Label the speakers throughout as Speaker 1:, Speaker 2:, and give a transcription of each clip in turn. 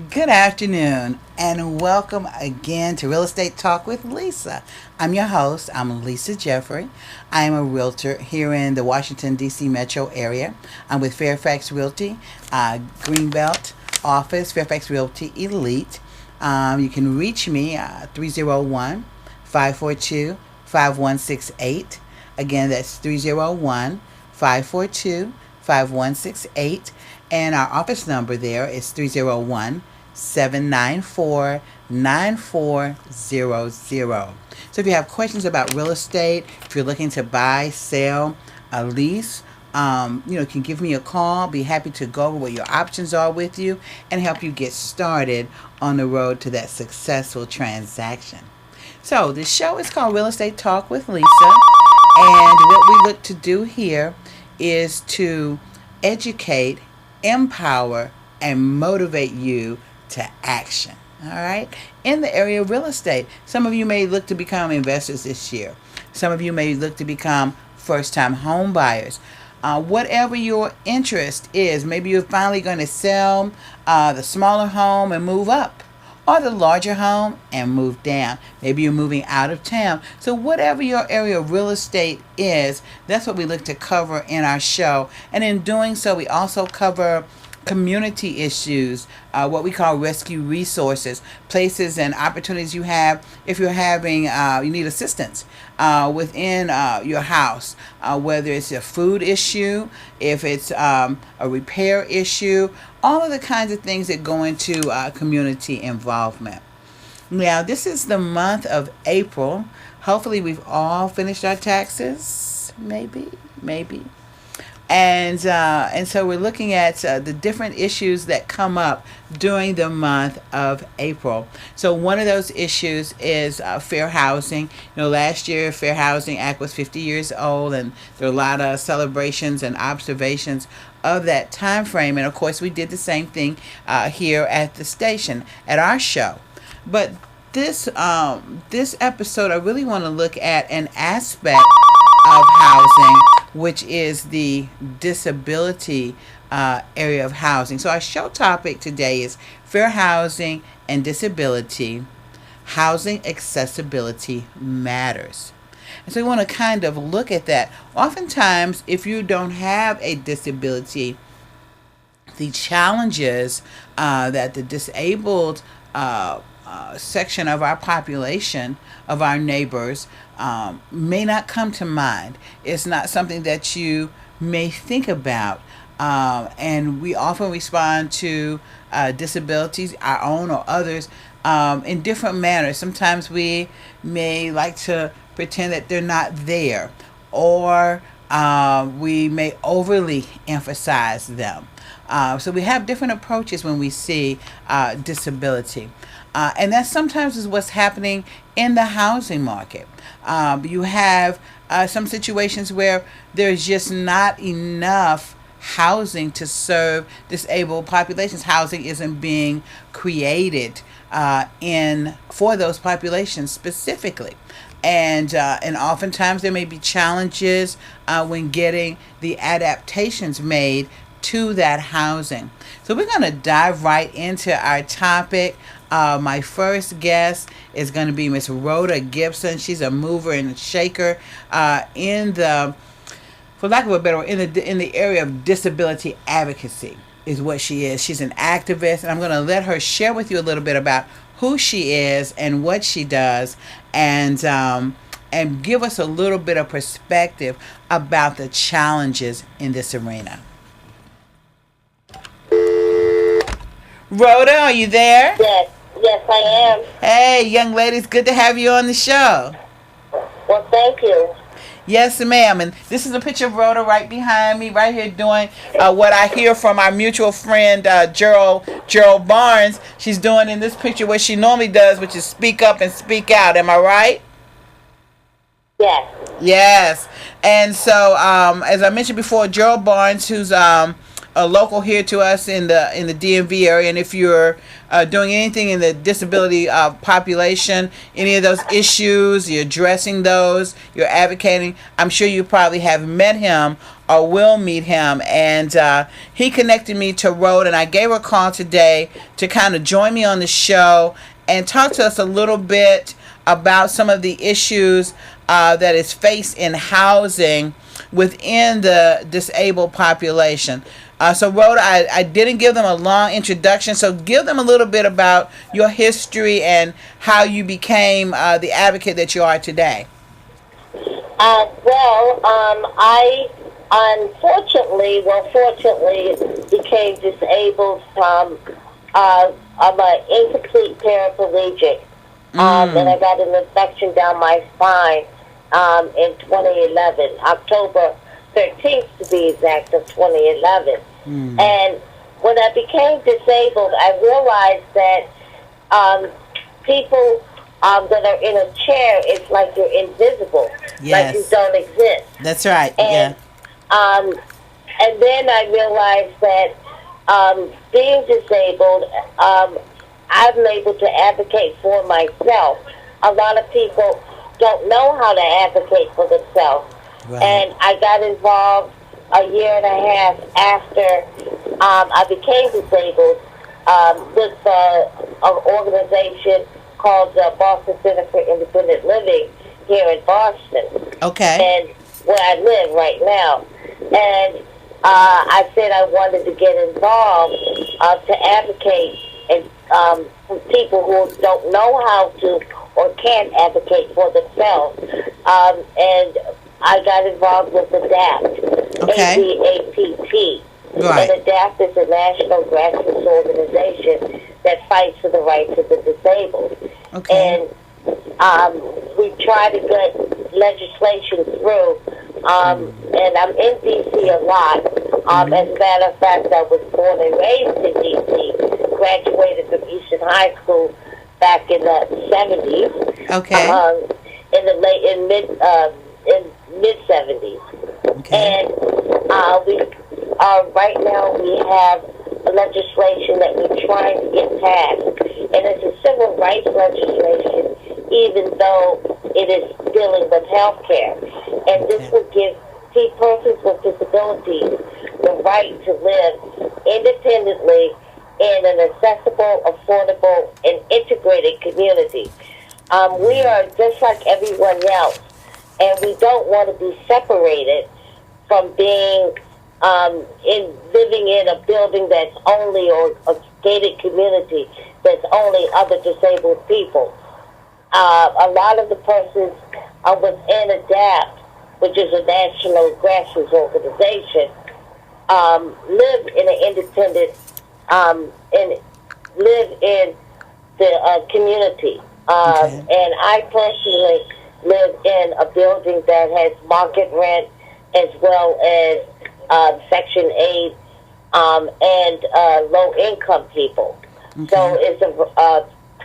Speaker 1: Good afternoon, and welcome again to Real Estate Talk with Lisa. I'm your host. I'm Lisa Jeffrey. I am a realtor here in the Washington, D.C. metro area. I'm with Fairfax Realty, Greenbelt office, Fairfax Realty Elite. You can reach me 301 542 5168. Again, that's 301 542 5168. And our office number there is 301 794 9400. So if you have questions about real estate, if you're looking to buy, sell, lease, you can give me a call. Be happy to go over what your options are with you and help you get started on the road to that successful transaction. So the show is called Real Estate Talk with Lisa, and what we look to do here is to educate, empower, and motivate you to action. All right. In the area of real estate, some of you may look to become investors this year. Some of you may look to become first-time home buyers. Whatever your interest is, maybe you're finally going to sell the smaller home and move up, or the larger home and move down. Maybe you're moving out of town. So whatever your area of real estate is, that's what we look to cover in our show. And in doing so, we also cover community issues, what we call rescue resources, places and opportunities you have if you're having, you need assistance within your house, whether it's a food issue, if it's a repair issue, all of the kinds of things that go into community involvement. Now, this is the month of April. Hopefully, we've all finished our taxes. Maybe. And so we're looking at the different issues that come up during the month of April. So one of those issues is fair housing. Last year, Fair Housing Act was 50 years old, and there are a lot of celebrations and observations of that time frame. And of course, we did the same thing here at the station, at our show. But this episode, I really want to look at an aspect of housing, which is the disability area of housing. So our show topic today is fair housing and disability. Housing accessibility matters. And so we want to kind of look at that. Oftentimes, if you don't have a disability, the challenges that the disabled section of our population, of our neighbors, may not come to mind. It's not something that you may think about. And we often respond to disabilities, our own or others, in different manners. Sometimes we may like to pretend that they're not there, or we may overly emphasize them. So we have different approaches when we see disability. And that sometimes is what's happening in the housing market. You have some situations where there's just not enough housing to serve disabled populations. Housing isn't being created for those populations specifically. And oftentimes there may be challenges when getting the adaptations made to that housing. So we're going to dive right into our topic. My first guest is going to be Miss Rhoda Gibson. She's a mover and a shaker for lack of a better word, in the area of disability advocacy is what she is. She's an activist, and I'm going to let her share with you a little bit about who she is and what she does, and give us a little bit of perspective about the challenges in this arena. Rhoda, are you there?
Speaker 2: Yes, I am.
Speaker 1: Hey, young ladies, good to have you on the show.
Speaker 2: Well, thank you.
Speaker 1: Yes, ma'am. And this is a picture of Rhoda right behind me, right here doing what I hear from our mutual friend, Gerald Barnes. She's doing in this picture what she normally does, which is speak up and speak out. Am I right?
Speaker 2: Yes.
Speaker 1: Yes. And so, as I mentioned before, Gerald Barnes, who's local here to us in the DMV area, and if you're doing anything in the disability population, any of those issues, you're addressing those, you're advocating. I'm sure you probably have met him or will meet him, and he connected me to Rhoda, and I gave her a call today to kind of join me on the show and talk to us a little bit about some of the issues that is faced in housing within the disabled population. So Rhoda, I didn't give them a long introduction, so give them a little bit about your history and how you became the advocate that you are today.
Speaker 2: I fortunately became disabled from, I'm an incomplete paraplegic, and I got an infection down my spine in 2011, October 13th to be exact, of 2011. And when I became disabled, I realized that people that are in a chair, it's like you're invisible, like you don't exist.
Speaker 1: That's right.
Speaker 2: And, and then I realized that being disabled, I'm able to advocate for myself. A lot of people don't know how to advocate for themselves. Right. And I got involved a year and a half after I became disabled with an organization called the Boston Center for Independent Living here in Boston. Okay. And where I live right now. And I said I wanted to get involved to advocate and for people who don't know how to or can't advocate for themselves. And I got involved with ADAPT, A-D-A-P-T. Right. And ADAPT is a national grassroots organization that fights for the rights of the disabled. Okay. And we try to get legislation through, and I'm in D.C. a lot. As a matter of fact, I was born and raised in D.C., graduated from Eastern High School back in the 70s. Okay. In mid 70s. Okay. And we right now we have legislation that we're trying to get passed, and it's a civil rights legislation, even though it is dealing with health care. And this will give persons with disabilities the right to live independently in an accessible, affordable, and integrated community. We are just like everyone else, and we don't want to be separated from being living in a building that's only, or a gated community that's only other disabled people. A lot of the persons within ADAPT, which is a national grassroots organization, live in an independent, and live in the community. And I personally live in a building that has market rent as well as Section 8 and low-income people. Okay. So it's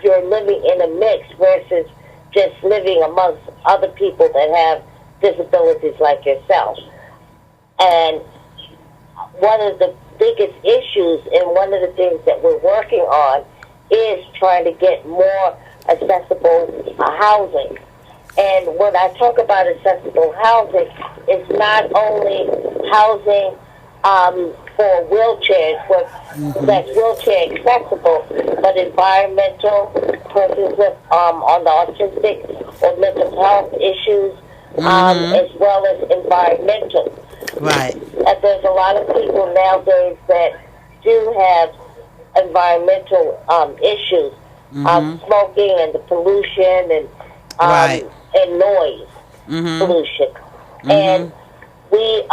Speaker 2: you're living in a mix versus just living amongst other people that have disabilities like yourself. And one of the biggest issues and one of the things that we're working on is trying to get more accessible housing. And when I talk about accessible housing, it's not only housing for wheelchairs, that's wheelchair accessible, but environmental, persons with on the autistic or mental health issues, as well as environmental. Right. And there's a lot of people nowadays that do have environmental issues, smoking and the pollution and and noise pollution. And we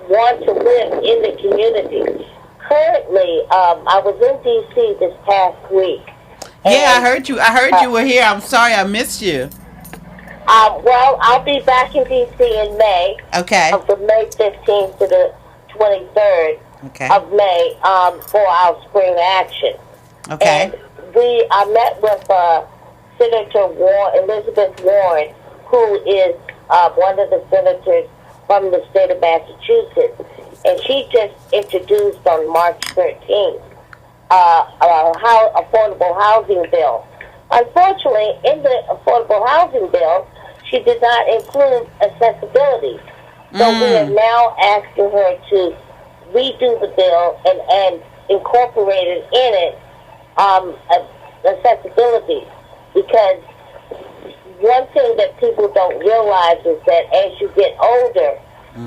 Speaker 2: want to live in the community. Currently, I was in D.C. this past week.
Speaker 1: Yeah, I heard you. I heard you were here. I'm sorry I missed you.
Speaker 2: Well, I'll be back in D.C. in May. Okay. From May 15th to the 23rd of May for our spring action. Okay. And I met with Senator Elizabeth Warren, who is one of the senators from the state of Massachusetts. and she just introduced on March 13th affordable housing bill. Unfortunately, in the affordable housing bill, she did not include accessibility. So we are now asking her to redo the bill and incorporate it in it accessibility, because one thing that people don't realize is that as you get older,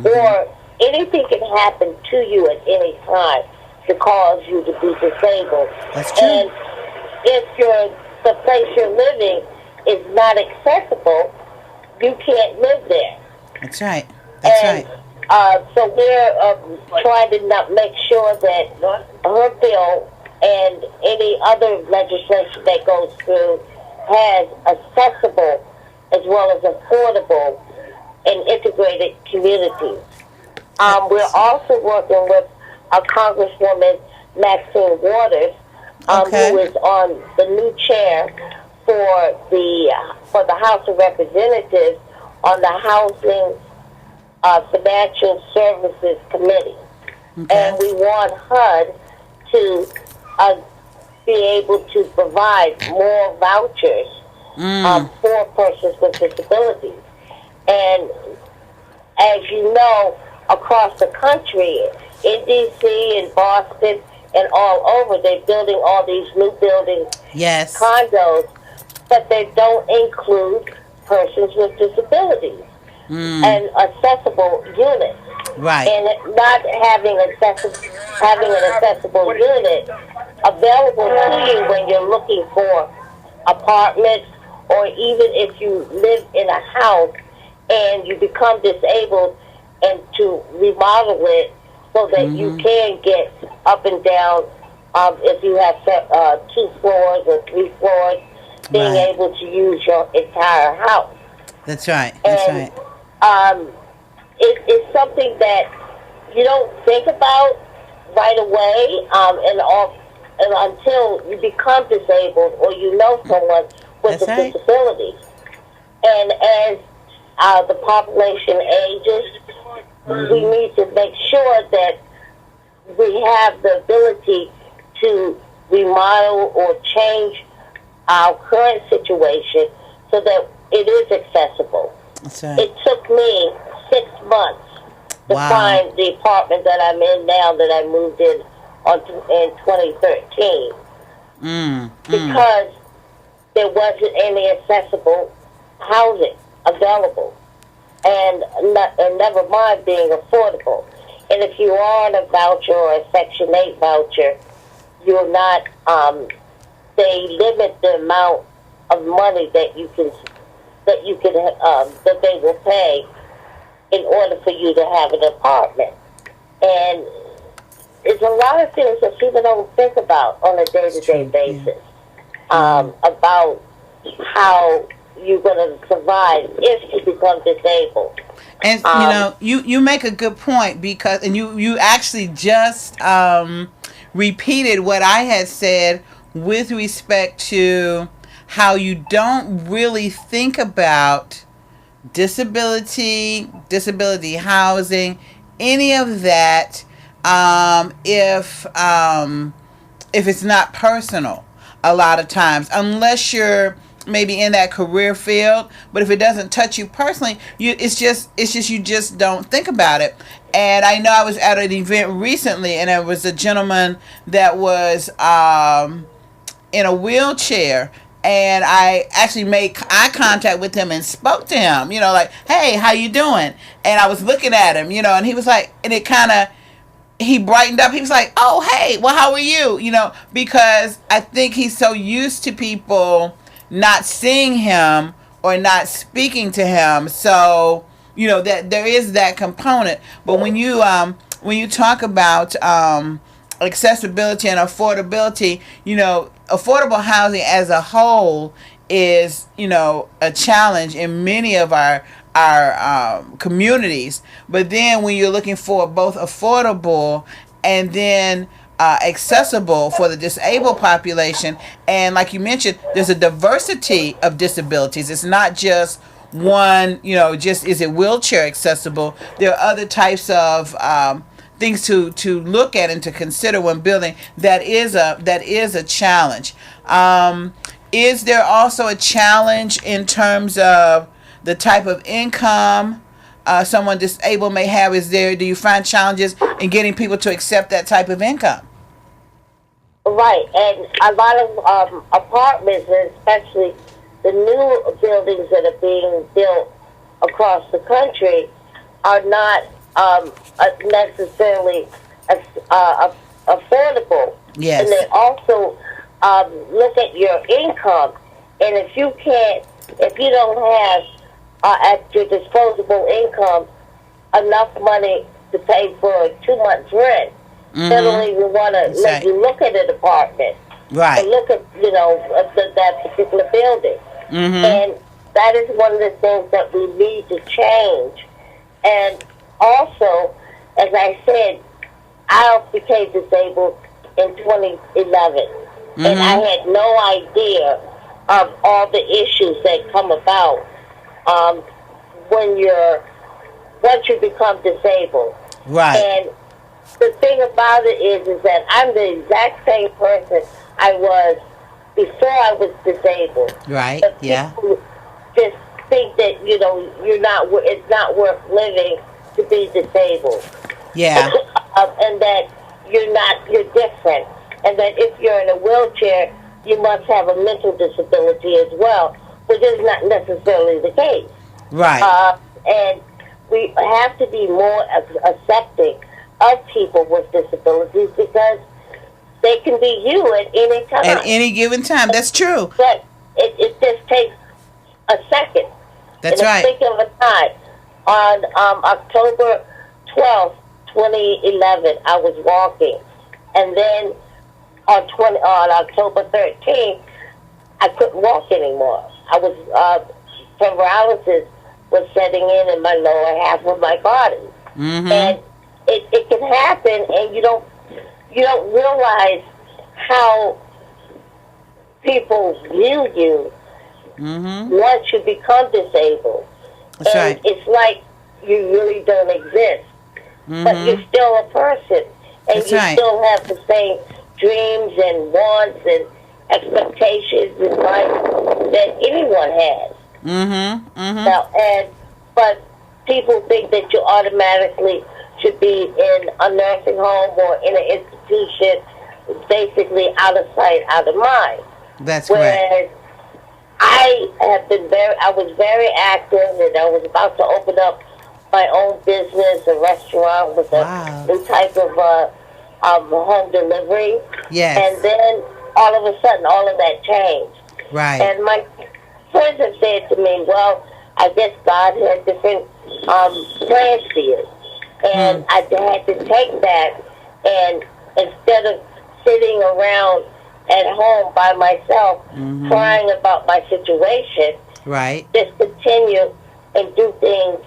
Speaker 2: or anything can happen to you at any time to cause you to be disabled.
Speaker 1: That's true.
Speaker 2: And if the place you're living is not accessible, you can't live there.
Speaker 1: That's right. That's right.
Speaker 2: So we're trying to not make sure that her bill and any other legislation that goes through has accessible as well as affordable and integrated communities. We're also working with Congresswoman Maxine Waters, who is on the new chair for the House of Representatives on the Housing Financial Services Committee. And we want HUD to be able to provide more vouchers for persons with disabilities. And as you know, across the country, in D.C., in Boston, and all over, they're building all these new buildings, condos, but they don't include persons with disabilities and accessible units.
Speaker 1: Right.
Speaker 2: And not having an accessible unit available to you when you're looking for apartments, or even if you live in a house and you become disabled, and to remodel it so that you can get up and down, if you have 2 floors or 3 floors, being able to use your entire house.
Speaker 1: That's right. That's right.
Speaker 2: It's something that you don't think about right away, and until you become disabled or you know someone with a disability. And as the population ages, we need to make sure that we have the ability to remodel or change our current situation so that it is accessible.
Speaker 1: That's right.
Speaker 2: It took me 6 months to find the apartment that I'm in now, that I moved in in 2013, because there wasn't any accessible housing available, and never mind being affordable. And if you are on a voucher or a Section 8 voucher, you're not. They limit the amount of money that they will pay in order for you to have an apartment. And it's a lot of things that people don't think about on a day-to-day basis, about how you're going to survive if you become disabled.
Speaker 1: And you make a good point, because you actually just repeated what I had said with respect to how you don't really think about disability housing, any of that, if it's not personal a lot of times, unless you're maybe in that career field. But if it doesn't touch you personally, it's just you just don't think about it. And I know I was at an event recently, and there was a gentleman that was in a wheelchair, and I actually made eye contact with him and spoke to him, like, hey, how you doing? And I was looking at him, and he was like, and it kind of, he brightened up. He was like, oh, hey, well, how are you? Because I think he's so used to people not seeing him or not speaking to him. So, that there is that component. But when you talk about accessibility and affordability, affordable housing as a whole is, a challenge in many of our communities. But then when you're looking for both affordable and then accessible for the disabled population, and like you mentioned, there's a diversity of disabilities. It's not just one, just is it wheelchair accessible. There are other types of things to look at and to consider when building. That is a challenge. Is there also a challenge in terms of the type of income someone disabled may have? Do you find challenges in getting people to accept that type of income?
Speaker 2: Right, and a lot of apartments, and especially the new buildings that are being built across the country, are not necessarily affordable.
Speaker 1: Yes.
Speaker 2: And they also look at your income, and if you don't have at your disposable income enough money to pay for 2 months rent, they don't even want to let you look at an apartment.
Speaker 1: Right.
Speaker 2: And look at, that particular building. And that is one of the things that we need to change. And also, as I said, I became disabled in 2011. And I had no idea of all the issues that come about once you become disabled.
Speaker 1: Right.
Speaker 2: And the thing about it is that I'm the exact same person I was before I was disabled.
Speaker 1: Right.
Speaker 2: But
Speaker 1: Yeah.
Speaker 2: people just think that it's not worth living to be disabled.
Speaker 1: Yeah.
Speaker 2: And that you're different, and that if you're in a wheelchair, you must have a mental disability as well, which is not necessarily the case.
Speaker 1: Right.
Speaker 2: And we have to be more accepting of people with disabilities, because they can be you at any time.
Speaker 1: At any given time. That's true.
Speaker 2: But it just takes a second.
Speaker 1: That's
Speaker 2: in
Speaker 1: right.
Speaker 2: the blink of a eye. On October 12th, 2011, I was walking. And then on October 13th, I couldn't walk anymore. I was, paralysis was setting in my lower half of my body. And it can happen, and you don't realize how people view you once you become disabled.
Speaker 1: That's
Speaker 2: and
Speaker 1: right.
Speaker 2: It's like you really don't exist, but you're still a person, and
Speaker 1: That's
Speaker 2: you
Speaker 1: right.
Speaker 2: still have the same dreams and wants and expectations in life that anyone has. But people think that you automatically should be in a nursing home or in an institution, basically out of sight, out of mind.
Speaker 1: That's correct.
Speaker 2: Whereas I was very active, and I was about to open up my own business, a restaurant with a new type of home delivery.
Speaker 1: Yes.
Speaker 2: And then all of a sudden, all of that changed.
Speaker 1: Right.
Speaker 2: And my friends have said to me, well, I guess God had different plans for you. And I had to take that, and instead of sitting around at home by myself crying about my situation,
Speaker 1: right,
Speaker 2: just continue and do things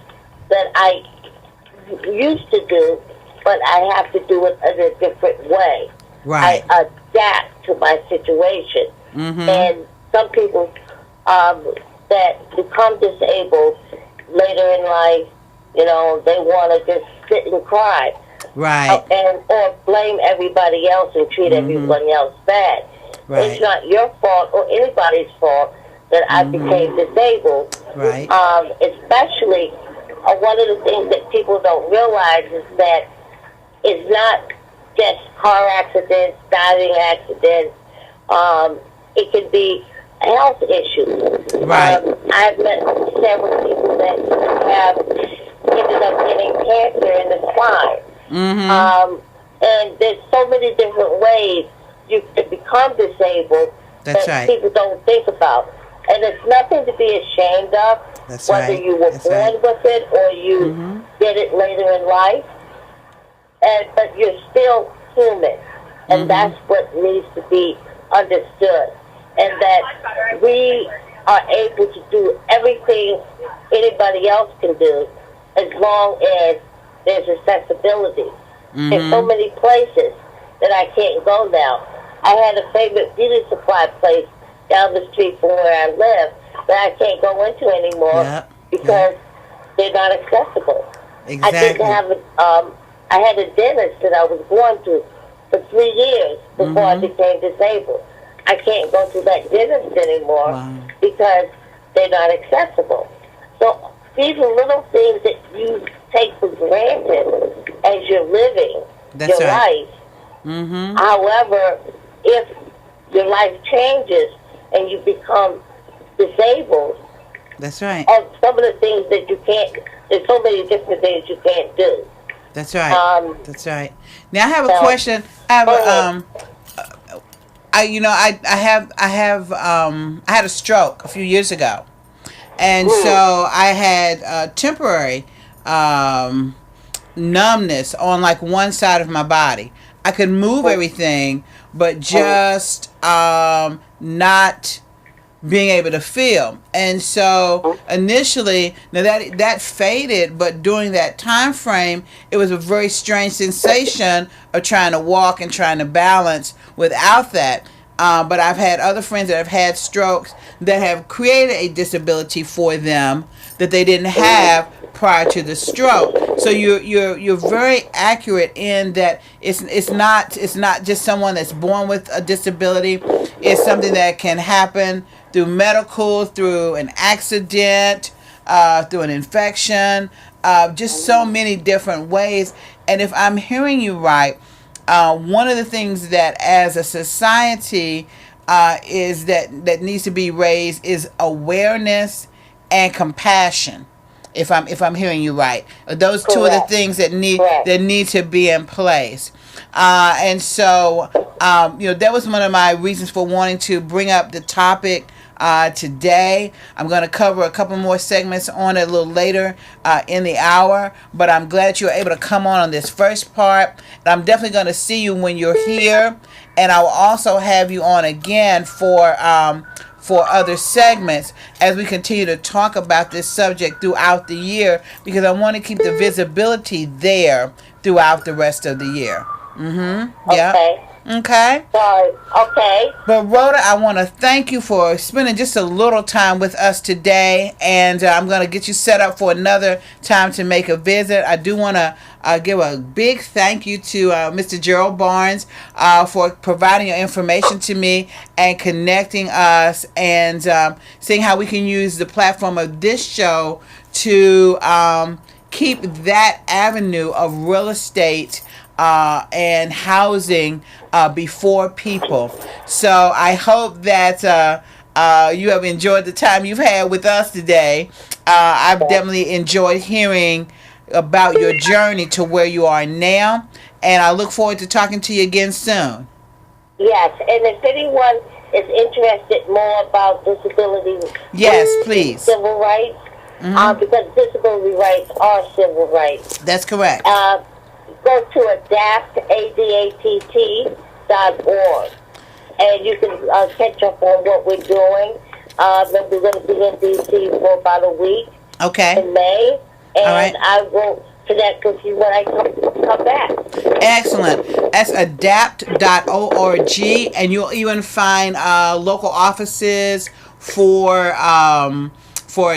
Speaker 2: that I used to do, but I have to do it in a different way.
Speaker 1: Right.
Speaker 2: I adapt to my situation. And some people that become disabled later in life, they want to just sit and cry.
Speaker 1: Right.
Speaker 2: Or blame everybody else and treat everybody else bad.
Speaker 1: Right.
Speaker 2: It's not your fault or anybody's fault that I became disabled.
Speaker 1: Right.
Speaker 2: Especially, one of the things that people don't realize is that it's not just car accidents, diving accidents. It can be health issues.
Speaker 1: Right.
Speaker 2: I've met several people that have ended up getting cancer in the spine. And there's so many different ways you can become disabled that people don't think about. And it's nothing to be ashamed of, whether you were born with it or you did it later in life. But you're still human. And that's what needs to be understood. And that we are able to do everything anybody else can do as long as there's accessibility. There's so many places that I can't go now. I had a favorite beauty supply place down the street from where I live that I can't go into anymore because they're not accessible.
Speaker 1: Exactly.
Speaker 2: I didn't have I had a dentist that I was going to for 3 years before I became disabled. I can't go to that dentist anymore because they're not accessible. So these are little things that you take for granted as you're living your life. However, if your life changes and you become disabled,
Speaker 1: that's right.
Speaker 2: Some of the things that you can't, there's so many different things you can't do.
Speaker 1: That's right. That's right. Now I have a question. I have I had a stroke a few years ago, and so I had temporary numbness on like one side of my body. I could move everything, but just not being able to feel. And so initially, now that faded, but during that time frame, it was a very strange sensation of trying to walk and trying to balance without that. But I've had other friends that have had strokes that have created a disability for them that they didn't have prior to the stroke. So you're very accurate in that it's not just someone that's born with a disability. It's something that can happen through medical, through an accident, through an infection, just so many different ways. And if I'm hearing you right, one of the things that as a society is that needs to be raised is awareness and compassion. If I'm hearing you right, those two are the things that need to be in place. And so that was one of my reasons for wanting to bring up the topic today. I'm going to cover a couple more segments on it a little later in the hour, but I'm glad that you were able to come on this first part. And I'm definitely going to see you when you're here, and I will also have you on again for other segments as we continue to talk about this subject throughout the year, because I want to keep the visibility there throughout the rest of the year. Yeah. Okay.
Speaker 2: Sorry. Okay.
Speaker 1: But Rhoda, I want to thank you for spending just a little time with us today, and I'm going to get you set up for another time to make a visit. I do want to give a big thank you to Mr. Gerald Barnes for providing your information to me and connecting us and seeing how we can use the platform of this show to keep that avenue of real estate and housing before people. So I hope that you have enjoyed the time you've had with us today. I've definitely enjoyed hearing about your journey to where you are now, and I look forward to talking to you again soon.
Speaker 2: Yes, and if anyone is interested more about disability,
Speaker 1: yes, please,
Speaker 2: civil rights, because disability rights are civil rights.
Speaker 1: That's correct.
Speaker 2: Go to adapt.org, and you can catch up on what we're doing. Then we're going to be in D.C. for about a week.
Speaker 1: Okay.
Speaker 2: In May, and I will connect with you when I come back.
Speaker 1: Excellent. That's adapt.org, and you'll even find local offices for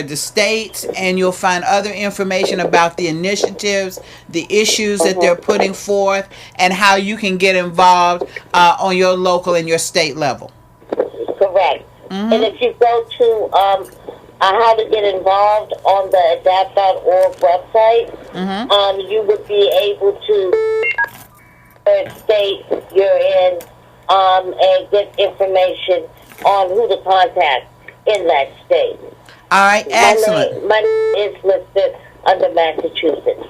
Speaker 1: the states, and you'll find other information about the initiatives, the issues that they're putting forth, and how you can get involved on your local and your state level.
Speaker 2: Correct. And if you go to how to get involved on the adapt.org website, you would be able to state you're in and get information on who to contact in that state.
Speaker 1: All right, excellent.
Speaker 2: My name is listed under Massachusetts.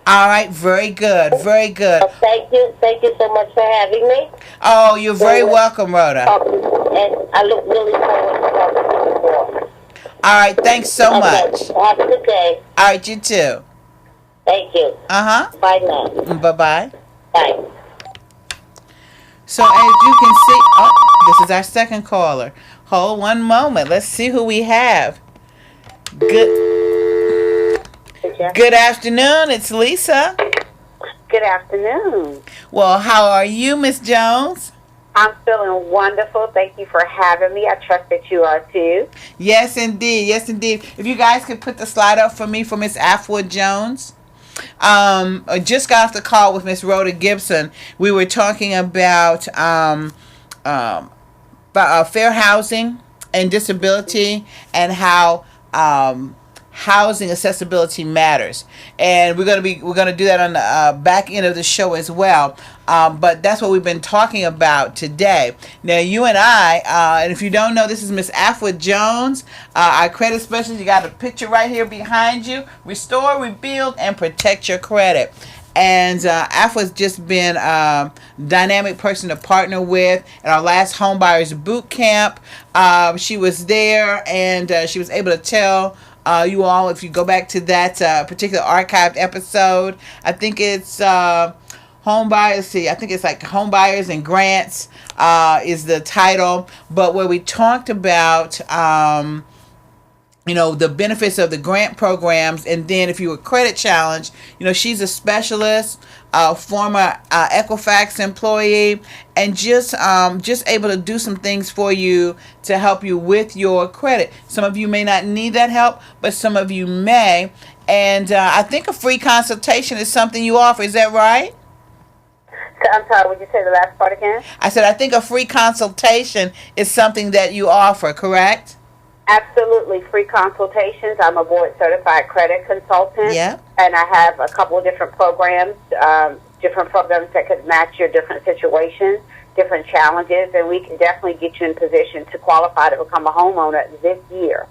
Speaker 1: All right, very good, very good.
Speaker 2: Thank you so much for having me.
Speaker 1: Oh, you're very welcome, Rhoda.
Speaker 2: And I look really forward to talking to you more.
Speaker 1: All right, thanks so much.
Speaker 2: Have a good day.
Speaker 1: All right, you too.
Speaker 2: Thank you. Bye now.
Speaker 1: Bye-bye.
Speaker 2: Bye.
Speaker 1: So as you can see, this is our second caller. Hold one moment. Let's see who we have. Good afternoon. It's Lisa.
Speaker 3: Good afternoon.
Speaker 1: Well, how are you, Miss Jones?
Speaker 3: I'm feeling wonderful. Thank you for having me. I trust that you are too.
Speaker 1: Yes, indeed. Yes, indeed. If you guys could put the slide up for me for Miss Afwood Jones. I just got off the call with Miss Rhoda Gibson. We were talking about fair housing and disability, and how housing accessibility matters. And we're gonna do that on the back end of the show as well. But that's what we've been talking about today. Now, you and I, and if you don't know, this is Miss Afua Jones, our credit specialist. You got a picture right here behind you. Restore, rebuild, and protect your credit. And Afua's just been a dynamic person to partner with. At our last Homebuyers Boot Camp, she was there, and she was able to tell you all, if you go back to that particular archived episode, I think it's Homebuyers. I think it's like Homebuyers and Grants is the title. But where we talked about the benefits of the grant programs, and then if you were credit challenged, she's a specialist, former Equifax employee, and just able to do some things for you to help you with your credit. Some of you may not need that help, but some of you may. And I think a free consultation is something you offer. Is that right?
Speaker 3: I'm sorry, would you say the last part again?
Speaker 1: I said I think a free consultation is something that you offer, correct?
Speaker 3: Absolutely, free consultations. I'm a board-certified credit consultant,
Speaker 1: yeah,
Speaker 3: and I have a couple of different programs that could match your different situations, different challenges, and we can definitely get you in position to qualify to become a homeowner this year.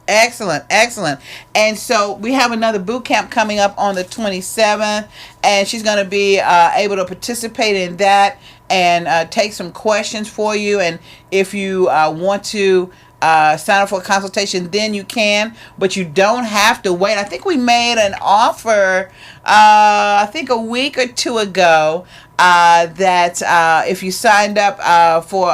Speaker 1: Excellent, excellent. And so we have another boot camp coming up on the 27th, and she's going to be able to participate in that and take some questions for you. And if you want to sign up for a consultation, then you can, but you don't have to wait. I think we made an offer, I think a week or two ago, that if you signed up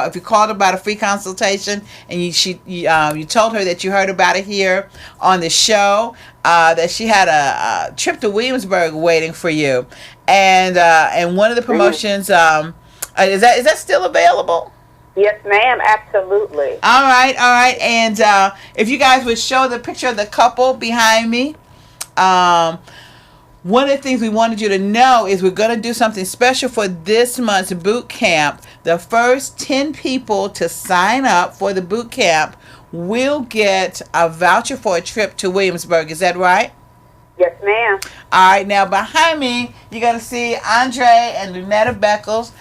Speaker 1: if you called about a free consultation, and you told her that you heard about it here on the show, that she had a trip to Williamsburg waiting for you, and one of the promotions, is that still available?
Speaker 3: Yes, ma'am, absolutely.
Speaker 1: All right. And if you guys would show the picture of the couple behind me. One of the things we wanted you to know is we're going to do something special for this month's boot camp. The first 10 people to sign up for the boot camp will get a voucher for a trip to Williamsburg. Is that right?
Speaker 3: Yes, ma'am.
Speaker 1: All right, now behind me, you're going to see Andre and Lunetta Beckles.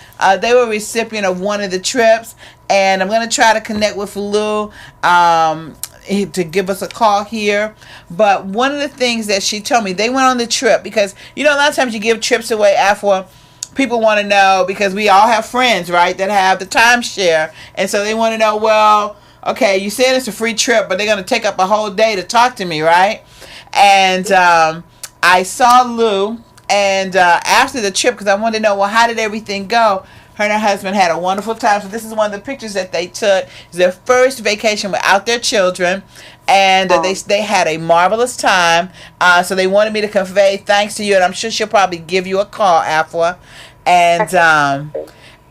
Speaker 1: They were recipient of one of the trips, and I'm going to try to connect with Lou to give us a call here. But one of the things that she told me, they went on the trip because, a lot of times you give trips away after people want to know, because we all have friends, right, that have the timeshare. And so they want to know, well, okay, you said it's a free trip, but they're going to take up a whole day to talk to me, right? And I saw Lou, and after the trip, because I wanted to know, well, how did everything go? Her and her husband had a wonderful time. So this is one of the pictures that they took. It's their first vacation without their children, and they had a marvelous time. So they wanted me to convey thanks to you, and I'm sure she'll probably give you a call, Afua.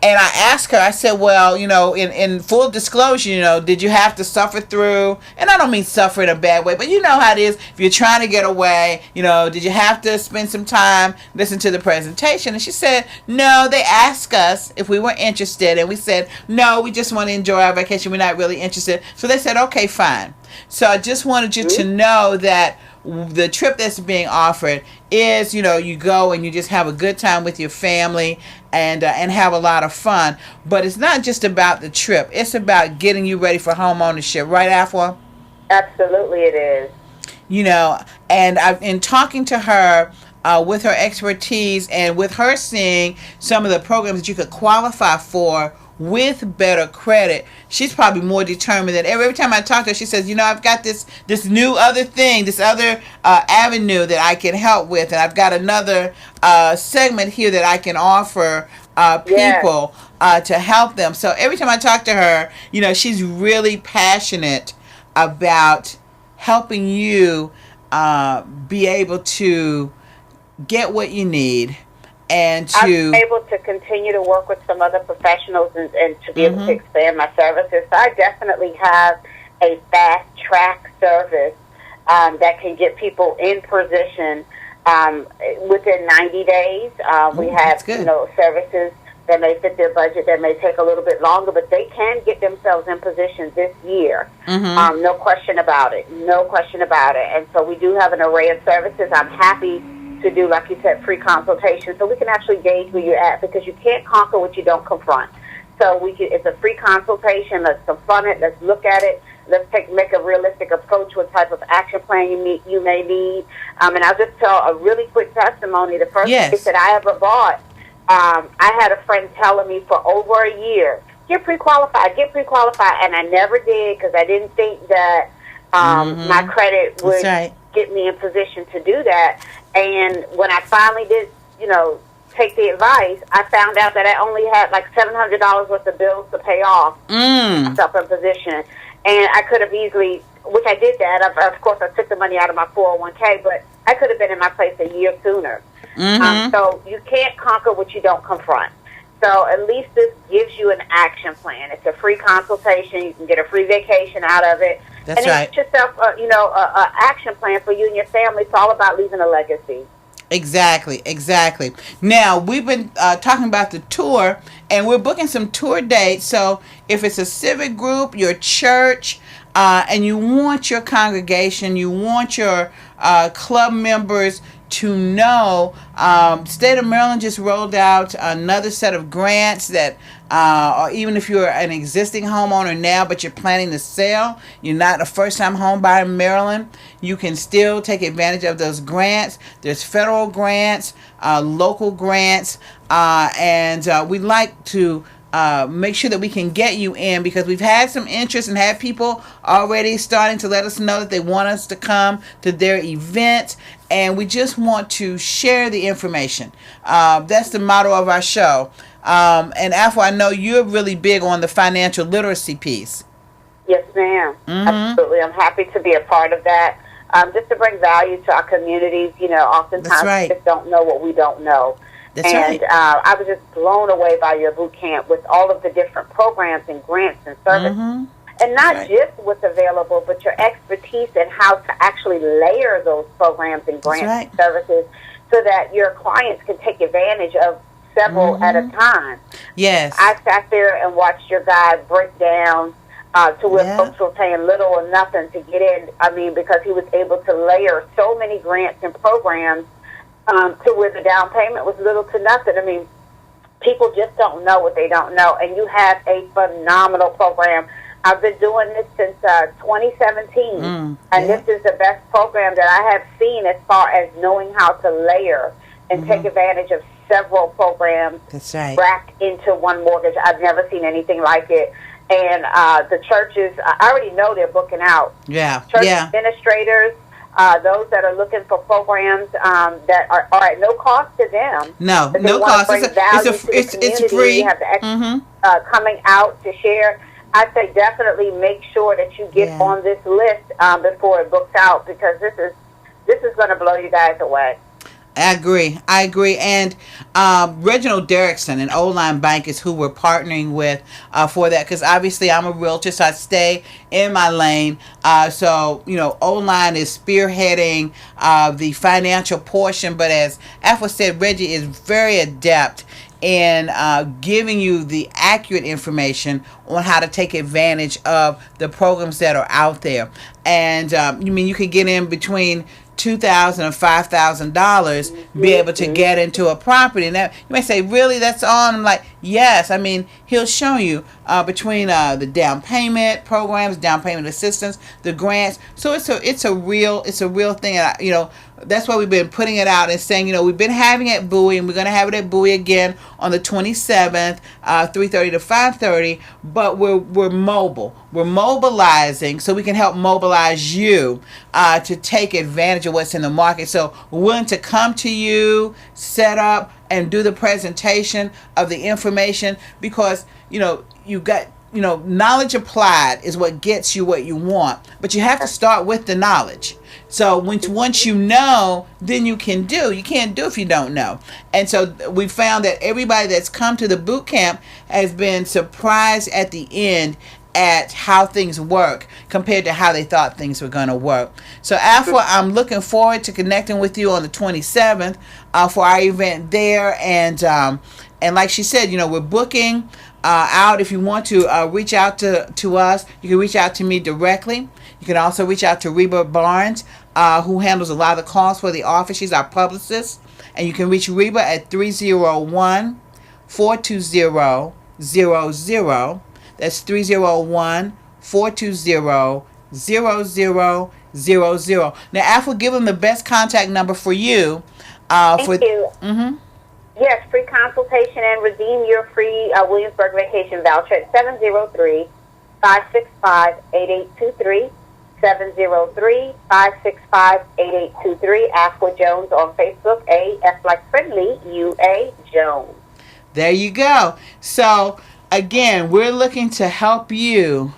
Speaker 1: And I asked her, I said, well, in full disclosure, did you have to suffer through, and I don't mean suffer in a bad way, but you know how it is, if you're trying to get away, did you have to spend some time, listen to the presentation? And she said, no, they asked us if we were interested, and we said, no, we just want to enjoy our vacation, we're not really interested. So they said, okay, fine. So I just wanted you to know that the trip that's being offered is, you go and you just have a good time with your family and have a lot of fun. But it's not just about the trip. It's about getting you ready for home ownership. Right, Afua?
Speaker 3: Absolutely it is.
Speaker 1: And I've in talking to her with her expertise and with her seeing some of the programs that you could qualify for with better credit, she's probably more determined than ever. Every time I talk to her, she says, I've got this new other thing, this other avenue that I can help with, and I've got another segment here that I can offer people to help them. So every time I talk to her, she's really passionate about helping you be able to get what you need. And
Speaker 3: I'm able to continue to work with some other professionals and to be able to expand my services. So I definitely have a fast track service that can get people in position within 90 days. We have, services that may fit their budget that may take a little bit longer, but they can get themselves in position this year. No question about it. No question about it. And so we do have an array of services. I'm happy to do, like you said, free consultation, so we can actually gauge where you're at, because you can't conquer what you don't confront. So it's a free consultation. Let's confront it. Let's look at it. Let's make a realistic approach. What type of action plan you may need. And I'll just tell a really quick testimony. The first place that I ever bought, I had a friend telling me for over a year, get pre-qualified, and I never did, because I didn't think that my credit would get me in position to do that. And when I finally did, take the advice, I found out that I only had like $700 worth of bills to pay off myself in position. And I could have easily, which I did that. Of course, I took the money out of my 401k, but I could have been in my place a year sooner. So you can't conquer what you don't confront. So at least this gives you an action plan. It's a free consultation. You can get a free vacation out of it.
Speaker 1: That's
Speaker 3: and
Speaker 1: right.
Speaker 3: It's yourself, a action plan for you and your family. It's all about leaving a legacy.
Speaker 1: Exactly. Now, we've been talking about the tour, and we're booking some tour dates. So if it's a civic group, your church, and you want your congregation, you want your club members to know, State of Maryland just rolled out another set of grants that, or even if you're an existing homeowner now but you're planning to sell, you're not a first-time home buyer in Maryland, you can still take advantage of those grants. There's federal grants, local grants, and we'd like to make sure that we can get you in, because we've had some interest and had people already starting to let us know that they want us to come to their event, and we just want to share the information. That's the motto of our show. And Afro, I know you're really big on the financial literacy piece.
Speaker 3: Yes, ma'am. Absolutely. I'm happy to be a part of that. Just to bring value to our communities. Oftentimes we just don't know what we don't know. I was just blown away by your boot camp with all of the different programs and grants and services. And not just what's available, but your expertise in how to actually layer those programs and grants and services so that your clients can take advantage of several at a time.
Speaker 1: Yes.
Speaker 3: I sat there and watched your guy break down to where folks were paying little or nothing to get in. I mean, because he was able to layer so many grants and programs to where the down payment was little to nothing. I mean, people just don't know what they don't know. And you have a phenomenal program. I've been doing this since 2017, and this is the best program that I have seen as far as knowing how to layer and take advantage of several programs wrapped into one mortgage. I've never seen anything like it. And the churches, I already know they're booking out. Church administrators, those that are looking for programs that are at no cost to them.
Speaker 1: No cost. It's free.
Speaker 3: You have the extra coming out to share. I say definitely make sure that you get on this list before it books out, because this is going to blow you guys away.
Speaker 1: I agree. And Reginald Derrickson and Old Line Bank is who we're partnering with for that, because obviously I'm a realtor, so I stay in my lane. So, Old Line is spearheading the financial portion, but as Afro said, Reggie is very adept in giving you the accurate information on how to take advantage of the programs that are out there. And you can get in between $2,000 and $5,000, be able to get into a property. And that, you may say, really, that's all? And I'm like, yes. I mean, he'll show you between the down payment programs, down payment assistance, the grants. So it's a real thing. And that's why we've been putting it out and saying, we've been having it at Bowie, and we're going to have it at Bowie again on the 27th, 3:30 to 5:30. But we're mobile. We're mobilizing so we can help mobilize you to take advantage of what's in the market. So we're willing to come to you, set up, and do the presentation of the information, because you got knowledge applied is what gets you what you want, but you have to start with the knowledge. So once you know, then you can do. You can't do if you don't know. And so we found that everybody that's come to the boot camp has been surprised at the end at how things work compared to how they thought things were going to work. So Afua, I'm looking forward to connecting with you on the 27th for our event there. And like she said, we're booking out. If you want to reach out to us, you can reach out to me directly. You can also reach out to Reba Barnes, who handles a lot of the calls for the office. She's our publicist. And you can reach Reba at 301-420-0000. That's 301-420-0000. Now, Afua, give them the best contact number for you.
Speaker 3: Thank you. Mm-hmm. Yes, free consultation and redeem your free Williamsburg vacation voucher at 703-565-8823. 703-565-8823. Afua Jones on Facebook. A-F like friendly, U-A Jones.
Speaker 1: There you go. So, again, we're looking to help you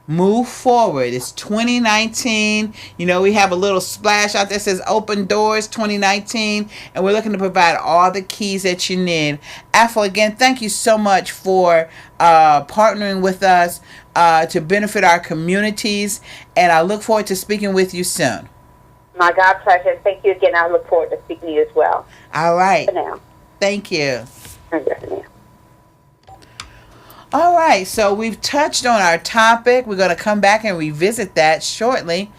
Speaker 1: move forward. It's 2019. We have a little splash out there that says Open Doors 2019, and we're looking to provide all the keys that you need. Afua, again, thank you so much for partnering with us to benefit our communities, and I look forward to speaking with you soon.
Speaker 3: My God, pleasure. Thank you again. I look forward to speaking to you as well.
Speaker 1: All right.
Speaker 3: For now.
Speaker 1: Thank you.
Speaker 3: Yes, ma'am.
Speaker 1: All right, so we've touched on our topic. We're going to come back and revisit that shortly.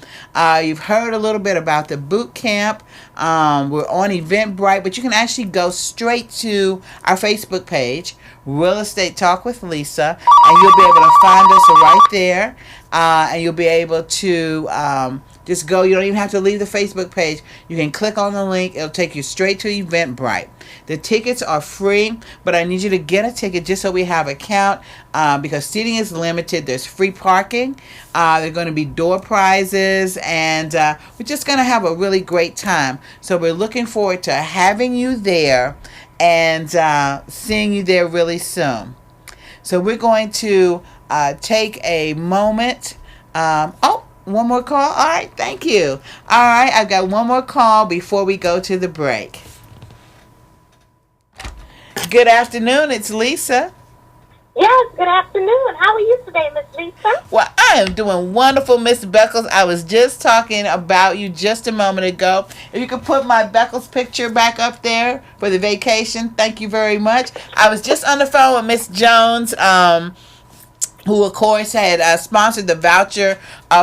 Speaker 1: You've heard a little bit about the boot camp. We're on Eventbrite, but you can actually go straight to our Facebook page, Real Estate Talk with Lisa, and you'll be able to find us right there. And you'll be able to just go. You don't even have to leave the Facebook page. You can click on the link. It'll take you straight to Eventbrite. The tickets are free, but I need you to get a ticket just so we have a count because seating is limited. There's free parking. There are going to be door prizes, and we're just going to have a really great time. So we're looking forward to having you there and seeing you there really soon. So we're going to take a moment. One more call? All right, thank you. All right, I've got one more call before we go to the break. Good afternoon, it's Lisa.
Speaker 4: Yes, good afternoon. How are you today, Miss Lisa?
Speaker 1: Well, I am doing wonderful, Miss Beckles. I was just talking about you just a moment ago. If you could put my Beckles picture back up there for the vacation, thank you very much. I was just on the phone with Miss Jones, who, of course, had sponsored the voucher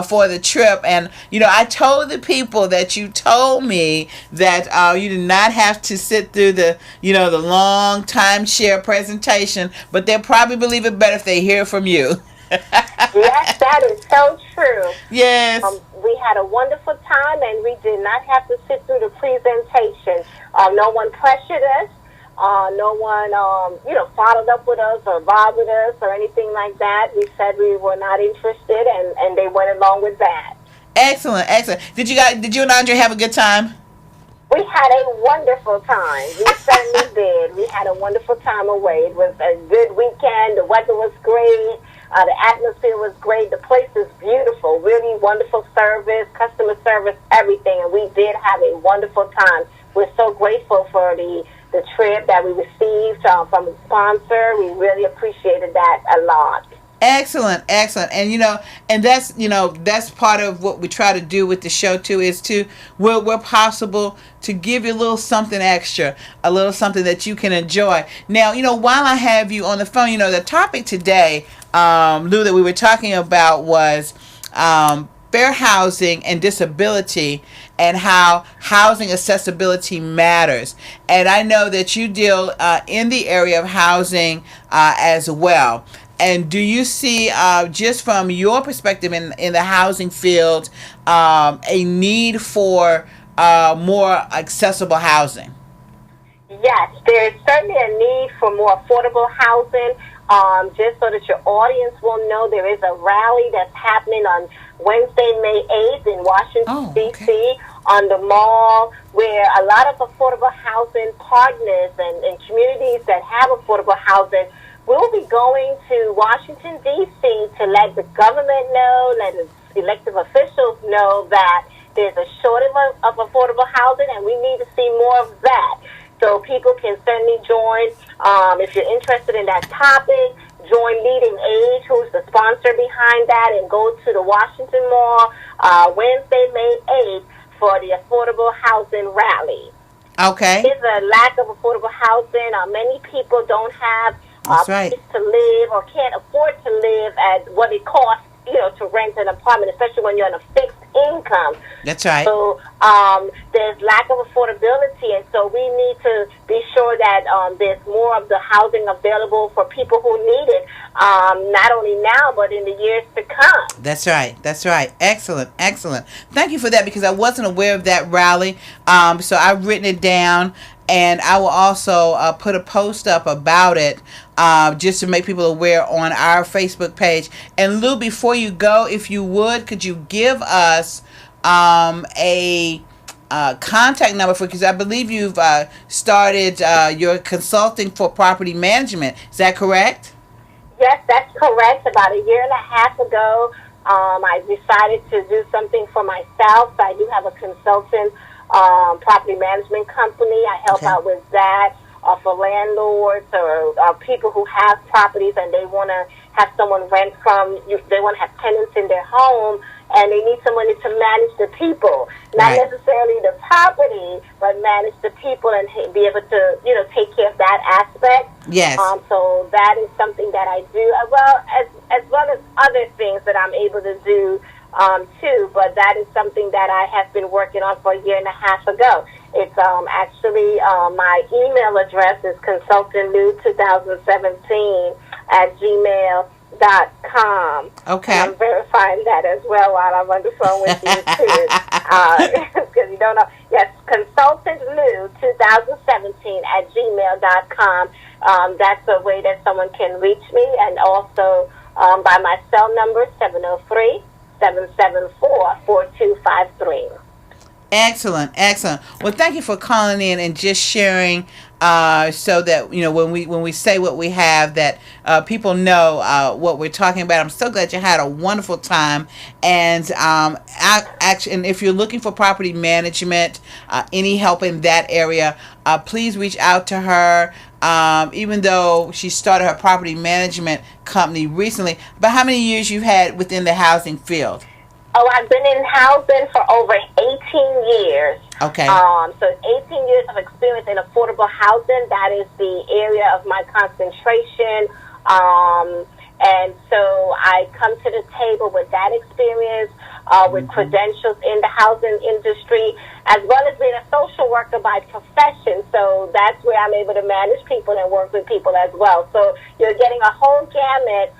Speaker 1: for the trip. And, I told the people that you told me that you did not have to sit through the long timeshare presentation, but they'll probably believe it better if they hear from you.
Speaker 4: Yes, that is so true.
Speaker 1: Yes.
Speaker 4: We had a wonderful time, and we did not have to sit through the presentation. No one pressured us. No one, followed up with us or bothered us or anything like that. We said we were not interested, and they went along with that.
Speaker 1: Excellent, excellent. Did you and Andre have a good time?
Speaker 4: We had a wonderful time. We certainly did. We had a wonderful time away. It was a good weekend. The weather was great. The atmosphere was great. The place is beautiful. Really wonderful service, customer service, everything. And we did have a wonderful time. We're so grateful for the trip that we received from the sponsor. We really appreciated that a lot.
Speaker 1: Excellent, excellent. And and that's part of what we try to do with the show too, is to where possible to give you a little something extra, a little something that you can enjoy. Now, while I have you on the phone, the topic today, Lou, that we were talking about was fair housing and disability, and how housing accessibility matters. And I know that you deal in the area of housing as well. And do you see, just from your perspective in the housing field, a need for more accessible housing?
Speaker 4: Yes, there is certainly a need for more affordable housing. Just so that your audience will know, there is a rally that's happening on Wednesday, May 8th in Washington, D.C., on the mall, where a lot of affordable housing partners and communities that have affordable housing will be going to Washington, D.C. to let the government know, let the elected officials know that there's a shortage of affordable housing, and we need to see more of that. So people can certainly join. If you're interested in that topic, join Leading Age, who's the sponsor behind that, and go to the Washington Mall Wednesday, May 8th for the Affordable Housing Rally.
Speaker 1: Okay.
Speaker 4: There's a lack of affordable housing. Many people don't have
Speaker 1: That's right.
Speaker 4: place to live or can't afford to live at what it costs, to rent an apartment, especially when you're on a fixed income.
Speaker 1: That's right.
Speaker 4: So there's lack of affordability, and so we need to be sure that there's more of the housing available for people who need it, not only now, but in the years to come.
Speaker 1: That's right. That's right. Excellent. Excellent. Thank you for that, because I wasn't aware of that rally. So I've written it down, and I will also put a post up about it, just to make people aware on our Facebook page. And Lou, before you go, if you would, could you give us a contact number for, because I believe you've started your consulting for property management. Is that correct?
Speaker 4: Yes, that's correct. About a year and a half ago, I decided to do something for myself. I do have a consultant property management company. I help out with that for landlords or people who have properties and they want to have someone rent from. They want to have tenants in their home, and they need somebody to manage the people, not necessarily the property, but manage the people and be able to, take care of that aspect.
Speaker 1: Yes.
Speaker 4: So that is something that I do, as well as other things that I'm able to do too. But that is something that I have been working on for a year and a half ago. It's actually my email address is consultantnew2017@gmail.com.
Speaker 1: Okay.
Speaker 4: And I'm verifying that as well while I'm on the phone with you too, because you don't know. Yes, consultantnew2017@gmail.com. That's a way that someone can reach me, and also by my cell number 703-774-4253.
Speaker 1: Excellent, excellent. Well, thank you for calling in and just sharing, so that when we say what we have, that people know what we're talking about. I'm so glad you had a wonderful time, and and if you're looking for property management, any help in that area, please reach out to her. Even though she started her property management company recently, but how many years you've had within the housing field?
Speaker 4: Oh, I've been in housing for over 18 years.
Speaker 1: Okay.
Speaker 4: So 18 years of experience in affordable housing. That is the area of my concentration. And so I come to the table with that experience, with credentials in the housing industry, as well as being a social worker by profession. So that's where I'm able to manage people and work with people as well. So you're getting a whole gamut,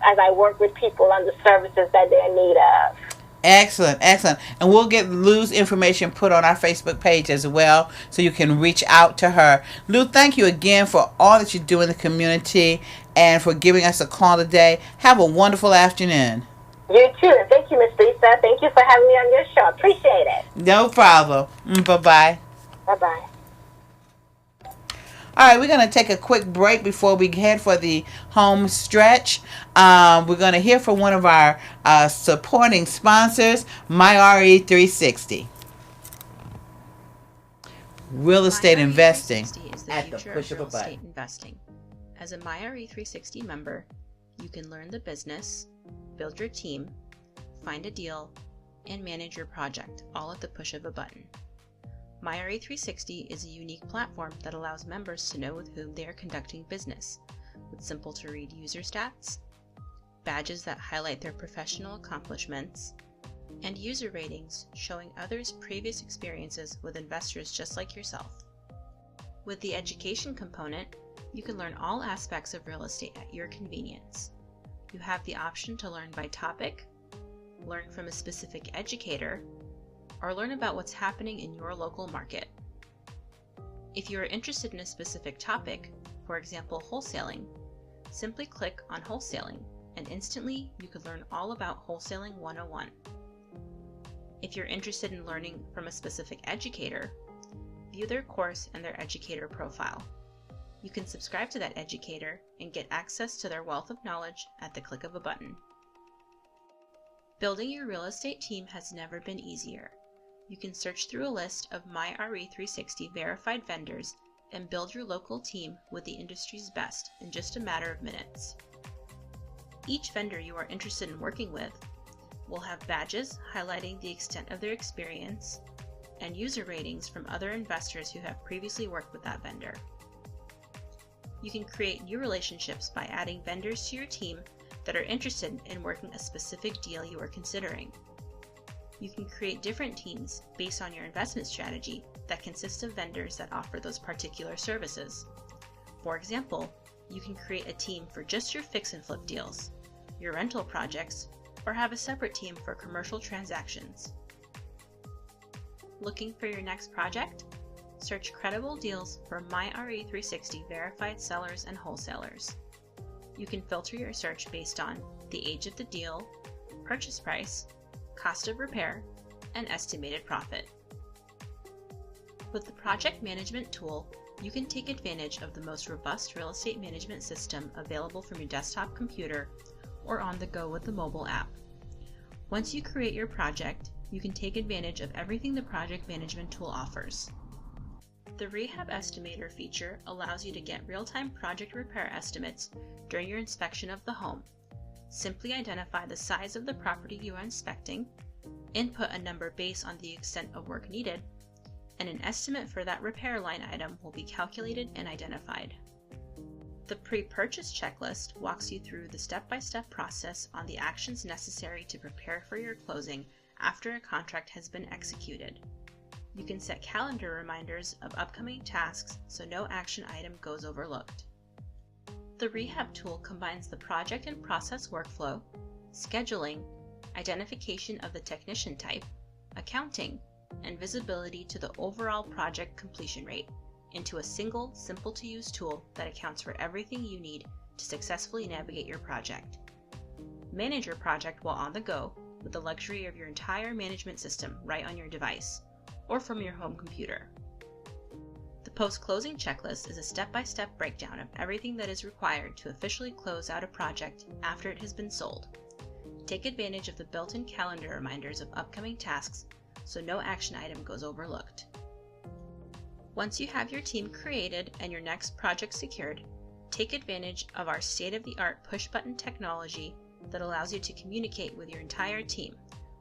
Speaker 4: as I work with people on the services that they're in need of.
Speaker 1: Excellent, excellent. And we'll get Lou's information put on our Facebook page as well, so you can reach out to her. Lou, thank you again for all that you do in the community and for giving us a call today. Have a wonderful afternoon.
Speaker 4: You too. Thank you, Miss Lisa. Thank you for having me on your show. Appreciate it.
Speaker 1: No problem. Bye-bye.
Speaker 4: Bye-bye.
Speaker 1: All right, we're going to take a quick break before we head for the home stretch. We're going to hear from one of our supporting sponsors, MyRE360. Real estate investing
Speaker 5: is the
Speaker 1: at the
Speaker 5: future
Speaker 1: push
Speaker 5: of
Speaker 1: of a
Speaker 5: real
Speaker 1: button.
Speaker 5: estate investing. As a MyRE360 member, you can learn the business, build your team, find a deal, and manage your project, all at the push of a button. MyRE360 is a unique platform that allows members to know with whom they are conducting business, with simple-to-read user stats, badges that highlight their professional accomplishments, and user ratings showing others' previous experiences with investors just like yourself. With the education component, you can learn all aspects of real estate at your convenience. You have the option to learn by topic, learn from a specific educator, or learn about what's happening in your local market. If you are interested in a specific topic, for example wholesaling, simply click on Wholesaling and instantly you could learn all about Wholesaling 101. If you're interested in learning from a specific educator, view their course and their educator profile. You can subscribe to that educator and get access to their wealth of knowledge at the click of a button. Building your real estate team has never been easier. You can search through a list of MyRE360 verified vendors and build your local team with the industry's best in just a matter of minutes. Each vendor you are interested in working with will have badges highlighting the extent of their experience and user ratings from other investors who have previously worked with that vendor. You can create new relationships by adding vendors to your team that are interested in working a specific deal you are considering. You can create different teams based on your investment strategy that consist of vendors that offer those particular services. For example, you can create a team for just your fix and flip deals, your rental projects, or have a separate team for commercial transactions. Looking for your next project? Search credible deals for MyRE360 verified sellers and wholesalers. You can filter your search based on the age of the deal, purchase price, cost of repair, and estimated profit. With the project management tool, you can take advantage of the most robust real estate management system available from your desktop computer or on the go with the mobile app. Once you create your project, you can take advantage of everything the project management tool offers. The Rehab Estimator feature allows you to get real-time project repair estimates during your inspection of the home. Simply identify the size of the property you are inspecting, input a number based on the extent of work needed, and an estimate for that repair line item will be calculated and identified. The pre-purchase checklist walks you through the step-by-step process on the actions necessary to prepare for your closing after a contract has been executed. You can set calendar reminders of upcoming tasks so no action item goes overlooked. The Rehab tool combines the project and process workflow, scheduling, identification of the technician type, accounting, and visibility to the overall project completion rate into a single, simple-to-use tool that accounts for everything you need to successfully navigate your project. Manage your project while on the go with the luxury of your entire management system right on your device or from your home computer. The post-closing checklist is a step-by-step breakdown of everything that is required to officially close out a project after it has been sold. Take advantage of the built-in calendar reminders of upcoming tasks so no action item goes overlooked. Once you have your team created and your next project secured, take advantage of our state-of-the-art push-button technology that allows you to communicate with your entire team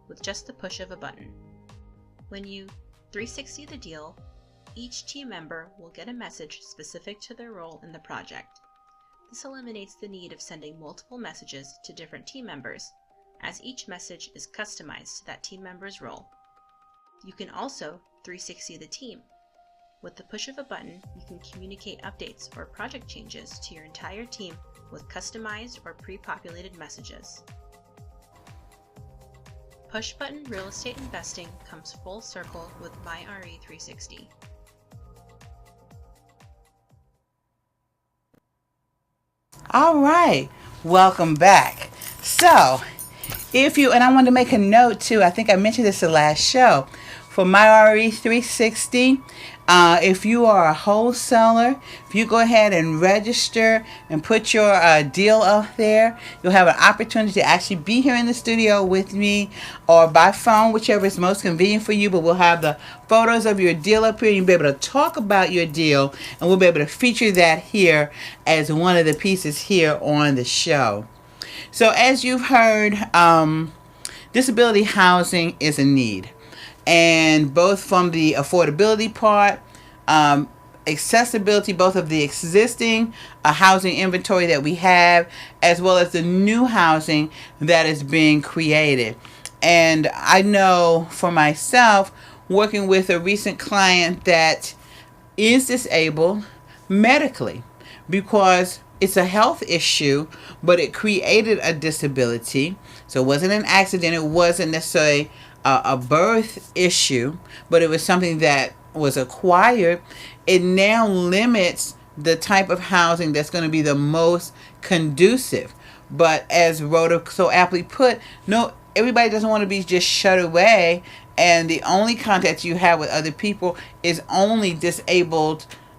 Speaker 5: with just the push of a button. When you 360 the deal, each team member will get a message specific to their role in the project. This eliminates the need of sending multiple messages to different team members, as each message is customized to that team member's role. You can also 360 the team. With the push of a button, you can communicate updates or project changes to your entire team with customized or pre-populated messages. Push-button real estate investing comes full circle with MyRE360.
Speaker 1: All right, welcome back. So, and I want to make a note too, I think I mentioned this the last show, for MyRE360, if you are a wholesaler, if you go ahead and register and put your deal up there, you'll have an opportunity to actually be here in the studio with me or by phone, whichever is most convenient for you. But we'll have the photos of your deal up here. You'll be able to talk about your deal, and we'll be able to feature that here as one of the pieces here on the show. So as you've heard, disability housing is a need. And both from the affordability part, accessibility, both of the existing housing inventory that we have, as well as the new housing that is being created. And I know for myself, working with a recent client that is disabled medically, because it's a health issue, but it created a disability. So it wasn't an accident. It wasn't necessarily a birth issue, but it was something that was acquired. It now limits the type of housing that's going to be the most conducive. But as Rhoda so aptly put, no, everybody doesn't want to be just shut away, and the only contact you have with other people is only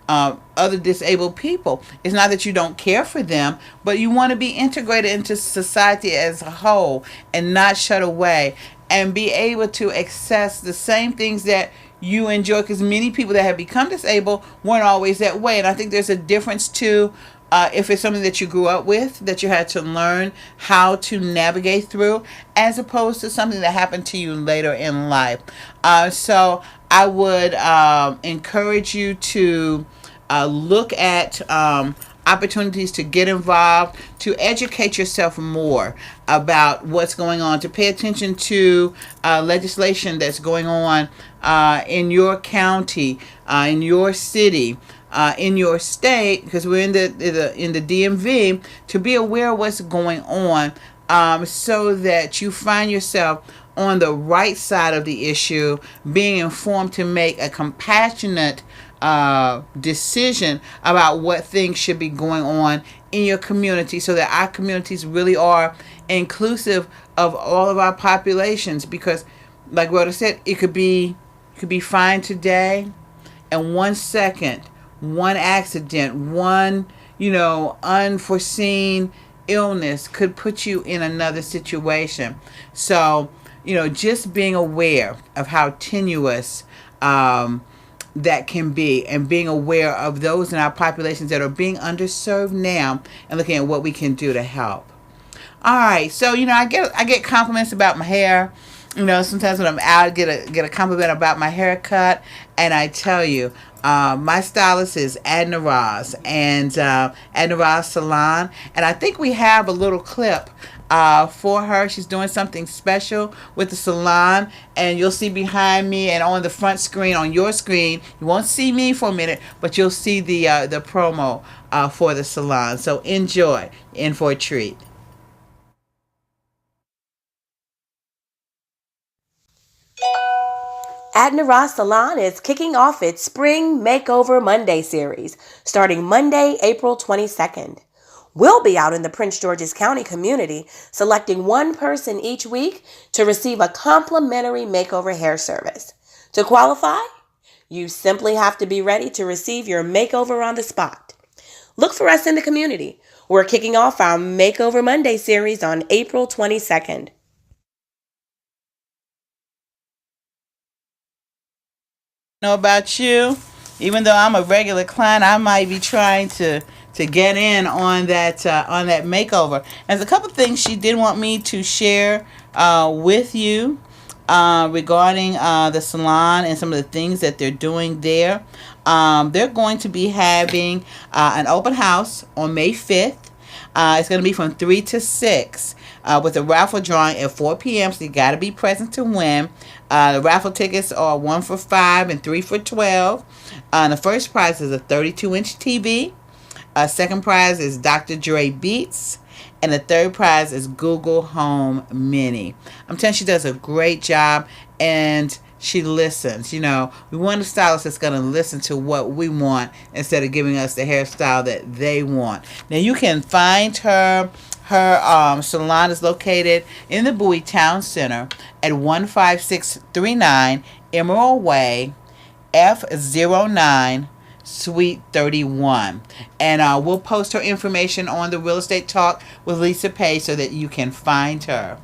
Speaker 1: other disabled people. It's not that you don't care for them, but you want to be integrated into society as a whole and not shut away, and be able to access the same things that you enjoy, because many people that have become disabled weren't always that way. And I think there's a difference too, if it's something that you grew up with, that you had to learn how to navigate through, as opposed to something that happened to you later in life. So I would encourage you to look at opportunities to get involved, to educate yourself more about what's going on, to pay attention to legislation that's going on in your county, in your city, in your state, because we're in the DMV, to be aware of what's going on, so that you find yourself on the right side of the issue, being informed to make a compassionate decision about what things should be going on in your community, so that our communities really are inclusive of all of our populations. Because, like Rhoda said, it could be fine today, and 1 second, one accident, one unforeseen illness could put you in another situation. So just being aware of how tenuous that can be, and being aware of those in our populations that are being underserved now, and looking at what we can do to help. All right, so I get compliments about my hair. Sometimes when I'm out, I get a compliment about my haircut, and I tell you, my stylist is Adna Ross, and Adna Ross Salon, and I think we have a little clip for her. She's doing something special with the salon, and you'll see behind me and on the front screen, on your screen, you won't see me for a minute, but you'll see the promo for the salon. So enjoy, in for a treat.
Speaker 6: Adna Ross Salon is kicking off its Spring Makeover Monday series, starting Monday, April 22nd. We'll be out in the Prince George's County community, selecting one person each week to receive a complimentary makeover hair service. To qualify, you simply have to be ready to receive your makeover on the spot. Look for us in the community. We're kicking off our Makeover Monday series on April 22nd.
Speaker 1: Know about you, even though I'm a regular client, I might be trying to get in on that makeover. And there's a couple things she did want me to share with you regarding the salon and some of the things that they're doing there. They're going to be having an open house on May 5th. It's going to be from 3 to 6 with a raffle drawing at 4 p.m. So you got to be present to win. The raffle tickets are 1 for $5 and 3 for $12. The first prize is a 32-inch TV. Second prize is Dr. Dre Beats. And the third prize is Google Home Mini. I'm telling you, she does a great job, and she listens. We want a stylist that's going to listen to what we want instead of giving us the hairstyle that they want. Now, you can find her. Her salon is located in the Bowie Town Center at 15639 Emerald Way, F09, Suite 31. And we'll post her information on the Real Estate Talk with Lisa Page so that you can find her.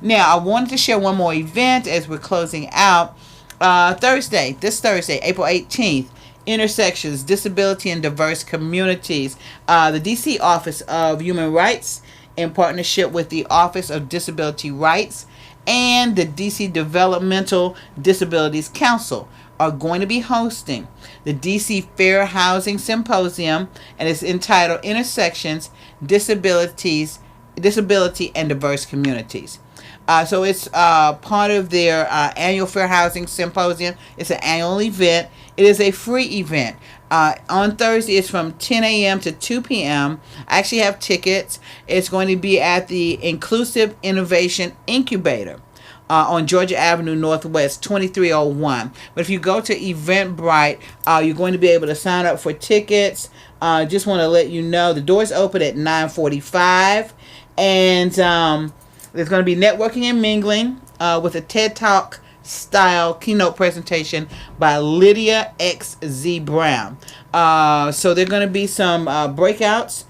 Speaker 1: Now, I wanted to share one more event as we're closing out. This Thursday, April 18th, Intersections, Disability and Diverse Communities. The DC Office of Human Rights, in partnership with the Office of Disability Rights and the DC Developmental Disabilities Council, are going to be hosting the DC Fair Housing Symposium, and it's entitled Intersections, Disability and Diverse Communities. So it's part of their annual Fair Housing Symposium. It's an annual event. It is a free event. On Thursday, it's from 10 a.m. to 2 p.m. I actually have tickets. It's going to be at the Inclusive Innovation Incubator on Georgia Avenue Northwest, 2301. But if you go to Eventbrite, you're going to be able to sign up for tickets. Just want to let you know the doors open at 9:45, and there's going to be networking and mingling with a TED Talk style keynote presentation by Lydia XZ Brown. So there are going to be some breakouts,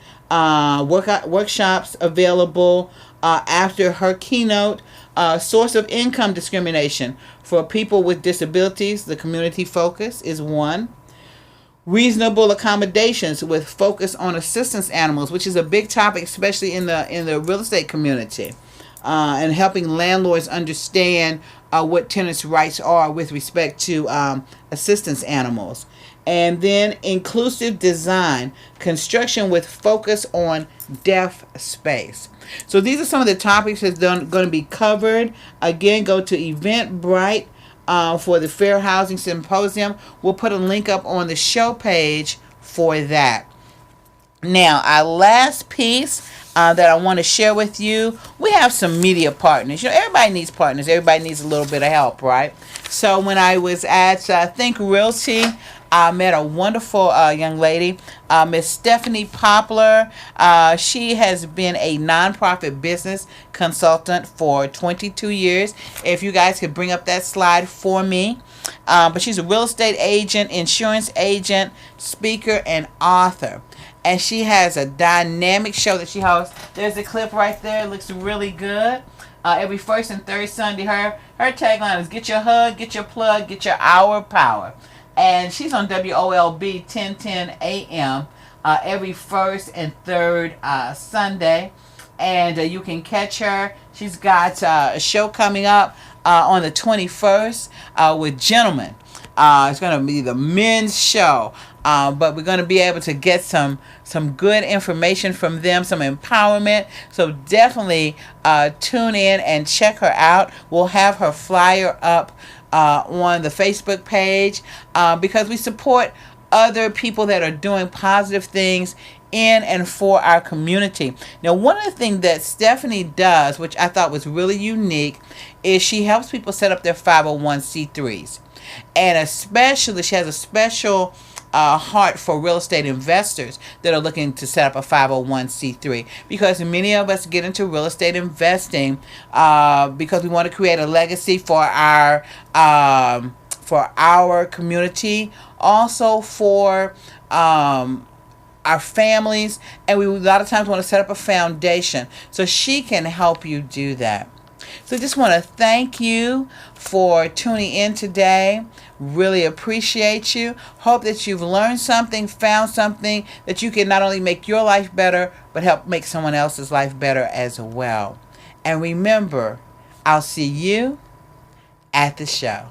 Speaker 1: workshops available after her keynote. Source of income discrimination for people with disabilities. The community focus is one. Reasonable accommodations with focus on assistance animals, which is a big topic, especially in the real estate community, and helping landlords understand what tenants' rights are with respect to assistance animals. And then inclusive design, construction with focus on deaf space. So these are some of the topics that's going to be covered. Again, go to Eventbrite for the Fair Housing Symposium. We'll put a link up on the show page for that. Now, our last piece that I want to share with you, we have some media partners. Everybody needs partners. Everybody needs a little bit of help, right? So when I was at Think Realty, I met a wonderful young lady, Miss Stephanie Poplar. She has been a nonprofit business consultant for 22 years. If you guys could bring up that slide for me. But she's a real estate agent, insurance agent, speaker, and author. And she has a dynamic show that she hosts. There's a clip right there. It looks really good. Every first and third Sunday, her tagline is "Get your hug, get your plug, get your hour of power." And she's on WOLB 1010 a.m. Every first and third Sunday. And you can catch her. She's got a show coming up on the 21st with gentlemen. It's going to be the men's show. But we're going to be able to get some good information from them, some empowerment. So definitely tune in and check her out. We'll have her flyer up on the Facebook page because we support other people that are doing positive things in and for our community. Now, one of the things that Stephanie does, which I thought was really unique, is she helps people set up their 501c3s. And especially, she has a special heart for real estate investors that are looking to set up a 501c3, because many of us get into real estate investing because we want to create a legacy for our community, also for our families, and we a lot of times want to set up a foundation. So she can help you do that. So I just want to thank you for tuning in today. Really appreciate you. Hope that you've learned something, found something that you can not only make your life better, but help make someone else's life better as well. And remember, I'll see you at the show.